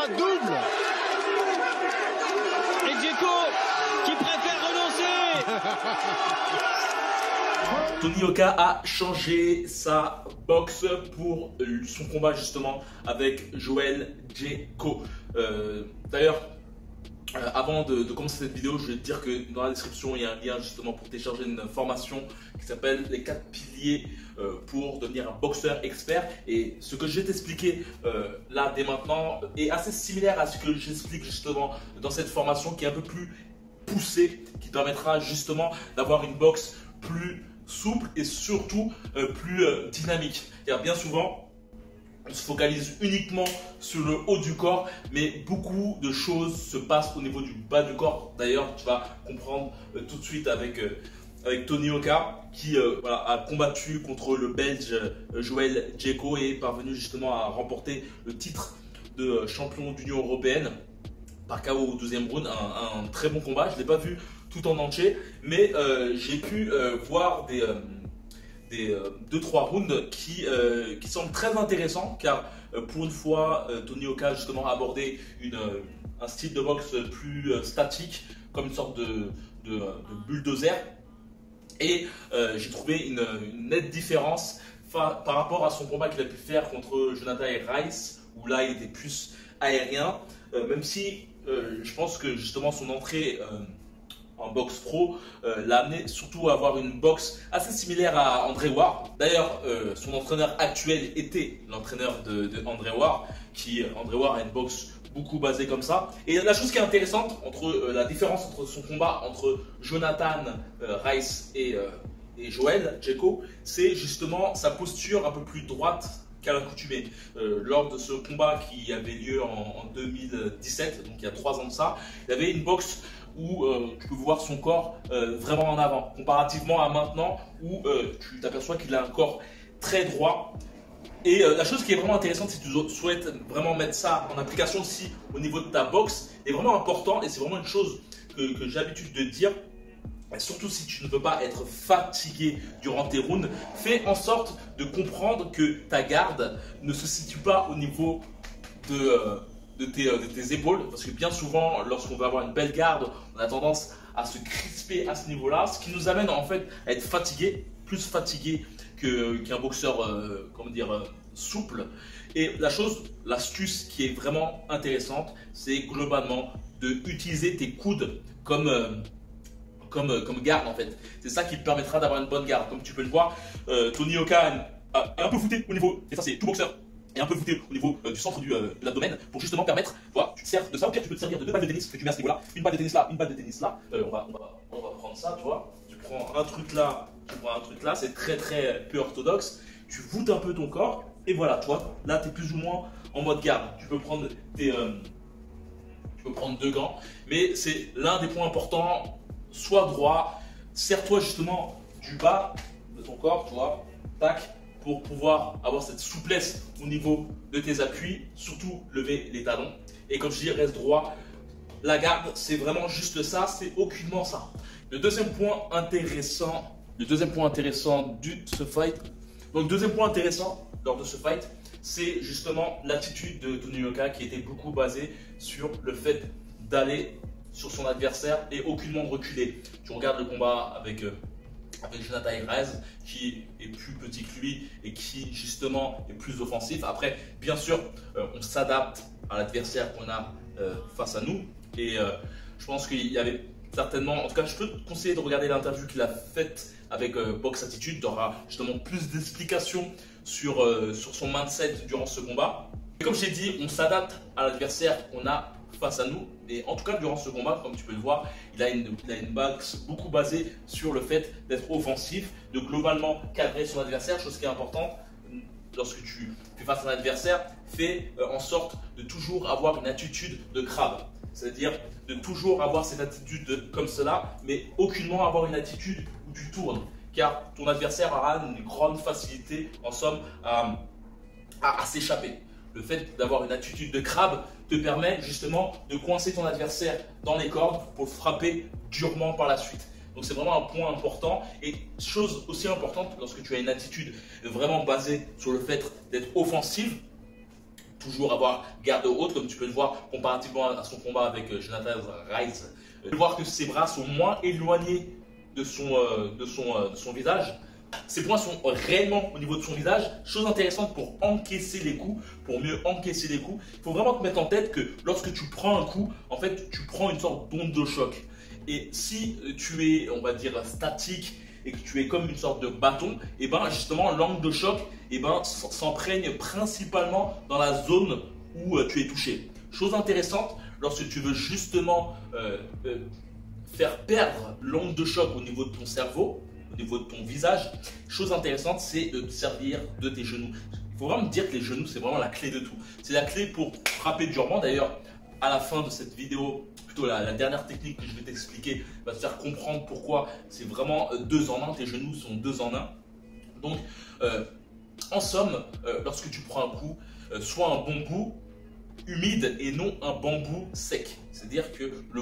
un double. Et Dzeko qui préfère renoncer. Tony Yoka a changé sa boxe pour son combat justement avec Joel Dzeko. D'ailleurs, avant de commencer cette vidéo, je vais te dire que dans la description, il y a un lien justement pour télécharger une formation qui s'appelle les 4 piliers pour devenir un boxeur expert. Et ce que je vais t'expliquer là dès maintenant est assez similaire à ce que j'explique justement dans cette formation qui est un peu plus poussée, qui te permettra justement d'avoir une boxe plus souple et surtout plus dynamique. Car bien souvent, on se focalise uniquement sur le haut du corps, mais beaucoup de choses se passent au niveau du bas du corps. D'ailleurs, tu vas comprendre tout de suite avec Tony Yoka qui voilà, a combattu contre le Belge Joel Dzeko et est parvenu justement à remporter le titre de champion d'Union européenne par KO au 12e round. Un très bon combat. Je ne l'ai pas vu tout en entier, mais j'ai pu voir des 2-3 rounds qui semblent très intéressants car pour une fois Tony Yoka justement a abordé un style de boxe plus statique comme une sorte de bulldozer et j'ai trouvé une nette différence par rapport à son combat qu'il a pu faire contre Jonathan Rice où là il était plus aérien, même si je pense que justement son entrée en boxe pro l'a amené surtout à avoir une boxe assez similaire à André Ward. D'ailleurs, son entraîneur actuel était l'entraîneur de André Ward, André Ward a une boxe beaucoup basée comme ça. Et la chose qui est intéressante, la différence entre son combat entre Jonathan Rice et Joel Dzeko, c'est justement sa posture un peu plus droite qu'à l'accoutumée. Lors de ce combat qui avait lieu en 2017, donc il y a 3 ans de ça, il avait une boxe où tu peux voir son corps vraiment en avant, comparativement à maintenant où tu t'aperçois qu'il a un corps très droit. Et la chose qui est vraiment intéressante, si tu souhaites vraiment mettre ça en application aussi au niveau de ta boxe, est vraiment important et c'est vraiment une chose que j'ai l'habitude de dire. Et surtout si tu ne veux pas être fatigué durant tes rounds, fais en sorte de comprendre que ta garde ne se situe pas au niveau de tes épaules, parce que bien souvent lorsqu'on veut avoir une belle garde on a tendance à se crisper à ce niveau là, ce qui nous amène en fait à être fatigué, plus fatigué qu'un boxeur comment dire, souple. Et l'astuce qui est vraiment intéressante, c'est globalement de utiliser tes coudes comme garde en fait. C'est ça qui te permettra d'avoir une bonne garde. Comme tu peux le voir, Tony Yoka est un peu fouté au niveau, et ça c'est tout boxeur, et un peu fouté au niveau du centre de l'abdomen pour justement permettre, voilà, tu te sers de ça, au pire tu peux te servir de 2 balles de tennis que tu mets à ce niveau là, une balle de tennis là, une balle de tennis là, on va prendre ça, tu vois, tu prends un truc là, c'est très peu orthodoxe, tu voûtes un peu ton corps, et voilà, tu vois, là tu es plus ou moins en mode garde, tu peux prendre 2 gants, mais c'est l'un des points importants, sois droit, serre-toi justement du bas de ton corps, tu vois, tac, pour pouvoir avoir cette souplesse au niveau de tes appuis, surtout lever les talons. Et comme je dis, reste droit. La garde, c'est vraiment juste ça, c'est aucunement ça. Le deuxième point intéressant ce fight, donc le deuxième point intéressant lors de ce fight, c'est justement l'attitude de Tony Yoka qui était beaucoup basée sur le fait d'aller sur son adversaire et aucunement de reculer. Tu regardes le combat avec Jonathan Rice qui est plus petit que lui et qui justement est plus offensif. Après, bien sûr, on s'adapte à l'adversaire qu'on a face à nous et je pense qu'il y avait certainement, en tout cas je peux te conseiller de regarder l'interview qu'il a faite avec Box Attitude. Tu auras justement plus d'explications sur son mindset durant ce combat. Et comme je t'ai dit, on s'adapte à l'adversaire qu'on a face à nous, et en tout cas durant ce combat, comme tu peux le voir, il a une boxe beaucoup basée sur le fait d'être offensif, de globalement cadrer son adversaire, chose qui est importante. Lorsque tu fais face à un adversaire, fais en sorte de toujours avoir une attitude de crabe, c'est-à-dire de toujours avoir cette attitude comme cela, mais aucunement avoir une attitude où tu tournes, car ton adversaire aura une grande facilité en somme à s'échapper. Le fait d'avoir une attitude de crabe te permet justement de coincer ton adversaire dans les cordes pour le frapper durement par la suite. Donc c'est vraiment un point important. Et chose aussi importante, lorsque tu as une attitude vraiment basée sur le fait d'être offensive, toujours avoir garde haute, comme tu peux le voir comparativement à son combat avec Jonathan Rice. Tu peux voir que ses bras sont moins éloignés de son visage. Ses poings sont réellement au niveau de son visage. Chose intéressante pour encaisser les coups, pour mieux encaisser les coups. Il faut vraiment te mettre en tête que lorsque tu prends un coup, en fait, tu prends une sorte d'onde de choc. Et si tu es, on va dire, statique et que tu es comme une sorte de bâton, et ben justement l'angle de choc s'imprègne principalement dans la zone où tu es touché. Chose intéressante, lorsque tu veux justement faire perdre l'onde de choc au niveau de ton cerveau, au niveau de ton visage, chose intéressante, c'est de te servir de tes genoux. Il faut vraiment dire que les genoux, c'est vraiment la clé de tout. C'est la clé pour frapper durement. D'ailleurs, à la fin de cette vidéo, plutôt la dernière technique que je vais t'expliquer va te faire comprendre pourquoi c'est vraiment 2 en 1. Tes genoux sont 2 en 1. Donc, en somme, lorsque tu prends un coup, soit un bambou humide et non un bambou sec. C'est-à-dire que le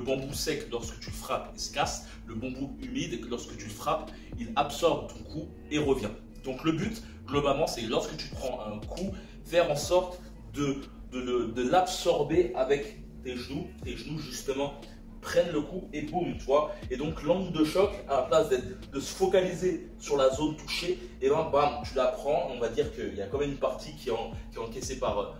bambou sec, lorsque tu le frappes, il se casse. Le bambou humide, lorsque tu le frappes, il absorbe ton coup et revient. Donc le but, globalement, c'est lorsque tu prends un coup, faire en sorte de l'absorber avec tes genoux. Tes genoux, justement, prennent le coup et boum, tu vois. Et donc l'angle de choc, à la place de se focaliser sur la zone touchée, et ben bam, tu la prends. On va dire qu'il y a quand même une partie qui est encaissée par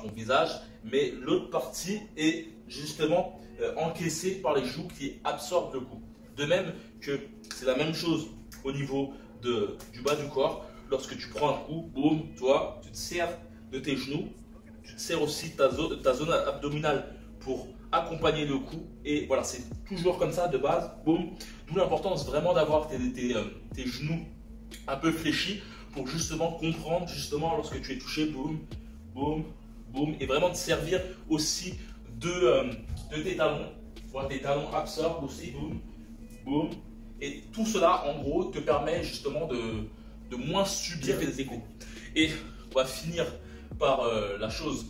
ton visage, mais l'autre partie est justement encaissée par les joues qui absorbent le coup. De même que c'est la même chose au niveau du bas du corps. Lorsque tu prends un coup, boum, toi, tu te sers de tes genoux, tu te sers aussi ta zone abdominale pour accompagner le coup. Et voilà, c'est toujours comme ça de base, boum. D'où l'importance vraiment d'avoir tes genoux un peu fléchis pour justement comprendre, justement, lorsque tu es touché, boum, boum, boum, et vraiment te servir aussi de tes talons. Voilà, tes talons absorbent aussi, boum, boum. Et tout cela, en gros, te permet justement de moins subir les coups. Et on va finir par la chose,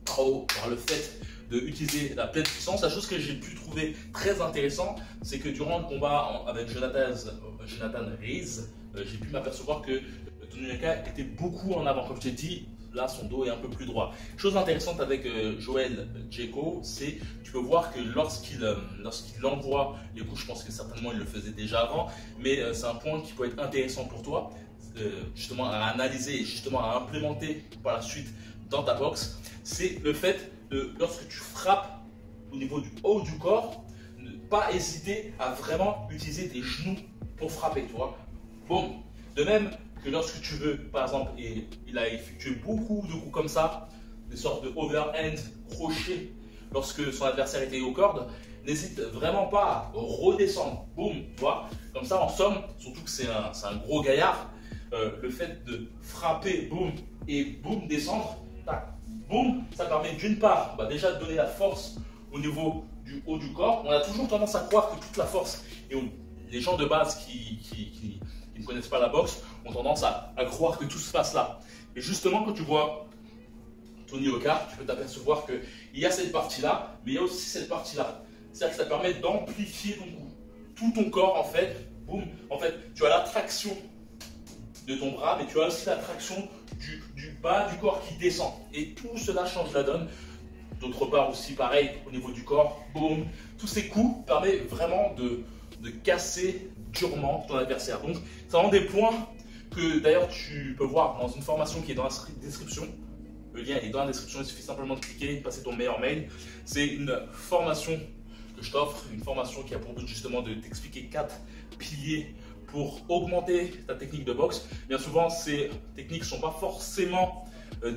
par le fait d'utiliser la pleine puissance. La chose que j'ai pu trouver très intéressant, c'est que durant le combat avec Jonathan Rice, j'ai pu m'apercevoir que Tony Yoka était beaucoup en avant. Comme je t'ai dit, là son dos est un peu plus droit. Chose intéressante avec Joel Djeko, c'est tu peux voir que lorsqu'il envoie les coups, je pense que certainement il le faisait déjà avant, mais c'est un point qui peut être intéressant pour toi, justement à analyser et justement à implémenter par la suite dans ta boxe, c'est le fait de, lorsque tu frappes au niveau du haut du corps, ne pas hésiter à vraiment utiliser tes genoux pour frapper, tu vois. Bon, de même que lorsque tu veux, par exemple, et il a effectué beaucoup de coups comme ça, des sortes de overhand, crochet, lorsque son adversaire était aux cordes, n'hésite vraiment pas à redescendre, boum, tu vois. Comme ça, en somme, surtout que c'est un gros gaillard, le fait de frapper, boum, et boum, descendre, tac, boum, ça permet d'une part déjà de donner la force au niveau du haut du corps. On a toujours tendance à croire que toute la force, et les gens de base qui ne connaissent pas la boxe ont tendance à croire que tout se passe là. Et justement, quand tu vois Tony Yoka, tu peux t'apercevoir qu'il y a cette partie-là, mais il y a aussi cette partie-là. C'est-à-dire que ça permet d'amplifier ton coup. Tout ton corps, en fait, boum, en fait, tu as la traction de ton bras, mais tu as aussi la traction du bas du corps qui descend. Et tout cela change la donne. D'autre part aussi, pareil, au niveau du corps, boum. Tous ces coups permettent vraiment de casser durement ton adversaire. Donc, c'est vraiment des points que d'ailleurs tu peux voir dans une formation qui est dans la description. Le lien est dans la description, il suffit simplement de cliquer, de passer ton meilleur mail. C'est une formation que je t'offre, une formation qui a pour but justement de t'expliquer 4 piliers pour augmenter ta technique de boxe. Bien souvent, ces techniques ne sont pas forcément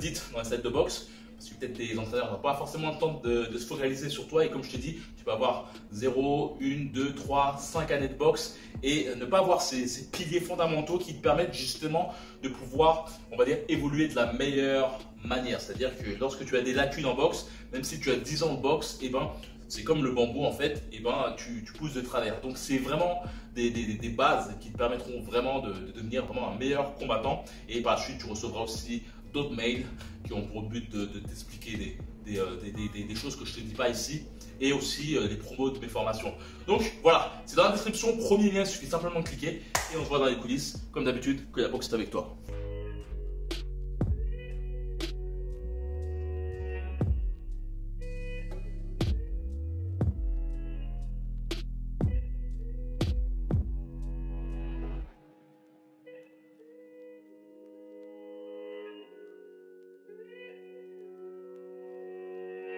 dites dans la salle de boxe, parce que peut-être tes entraîneurs n'ont pas forcément le temps de se focaliser sur toi. Et comme je t'ai dit, tu peux avoir 0, 1, 2, 3, 5 années de boxe et ne pas avoir ces piliers fondamentaux qui te permettent justement de pouvoir, on va dire, évoluer de la meilleure manière. C'est-à-dire que lorsque tu as des lacunes en boxe, même si tu as 10 ans de boxe, et ben, c'est comme le bambou en fait, et ben, tu pousses de travers. Donc c'est vraiment des bases qui te permettront vraiment de devenir vraiment un meilleur combattant. Et par la suite, tu recevras aussi d'autres mails qui ont pour but de t'expliquer des choses que je ne te dis pas ici, et aussi les promos de mes formations. Donc voilà, c'est dans la description, premier lien, il suffit simplement de cliquer et on se voit dans les coulisses. Comme d'habitude, que la boxe est avec toi.